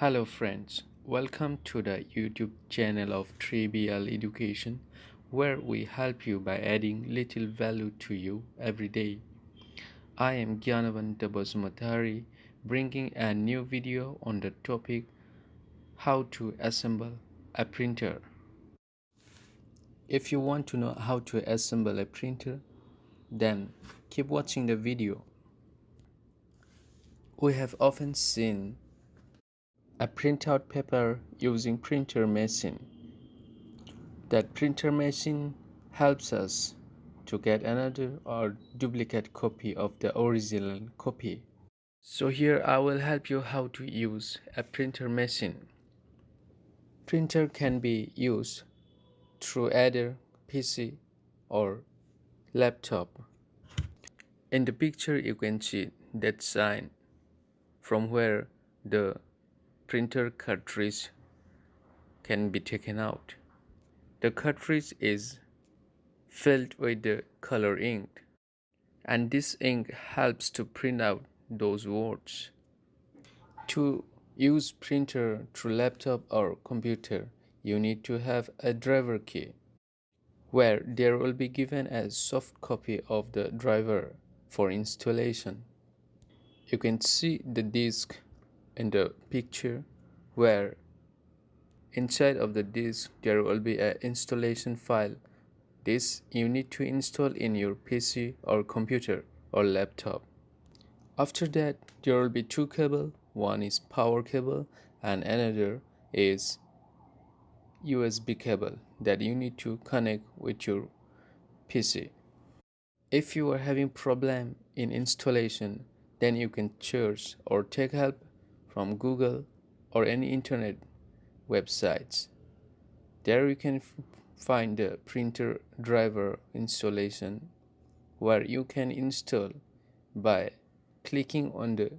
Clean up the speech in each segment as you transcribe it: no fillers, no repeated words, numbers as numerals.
Hello friends, welcome to the YouTube channel of TBL Education where we help you by adding little value to you every day. I am Gyanavan Dabasumatari bringing a new video on the topic how to assemble a printer. If you want to know how to assemble a printer, then keep watching the video. We have often seen a printout paper using printer machine. That printer machine helps us to get another or duplicate copy of the original copy. So here I will help you how to use a printer machine. Printer can be used through either PC or laptop. In the picture you can see that sign from where the printer cartridge can be taken out. The cartridge is filled with the color ink, and this ink helps to print out those words. To use printer through laptop or computer, you need to have a driver key where there will be given a soft copy of the driver for installation. You can see the disk in the picture where inside of the disk there will be an installation file. This you need to install in your PC or computer or laptop. After that, there will be two cables. One is power cable and another is USB cable that you need to connect with your PC. If you are having problem in installation, then you can search or take help from Google or any internet websites. There you can find the printer driver installation where you can install by clicking on the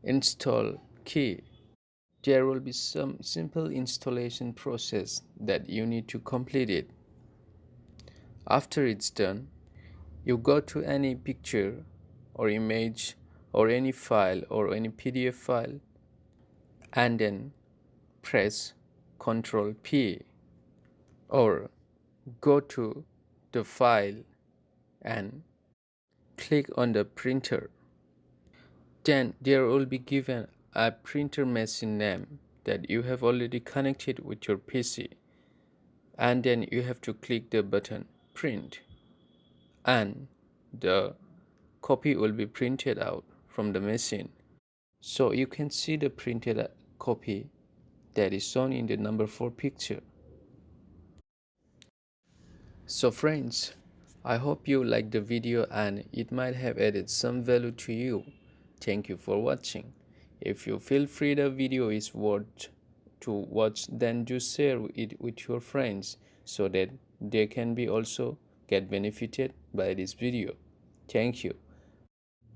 install key. There will be some simple installation process that you need to complete it. After it's done, you go to any picture or image or any file or any PDF file and then press Ctrl P or go to the file and click on the printer. Then there will be given a printer machine name that you have already connected with your PC, and then you have to click the button print and the copy will be printed out from the machine. So you can see the printed copy that is shown in the number 4 picture. So friends, I hope you liked the video and it might have added some value to you. Thank you for watching. If you feel free the video is worth to watch, then do share it with your friends so that they can be also get benefited by this video. Thank you.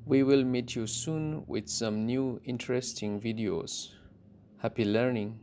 We will meet you soon with some new interesting videos. Happy learning.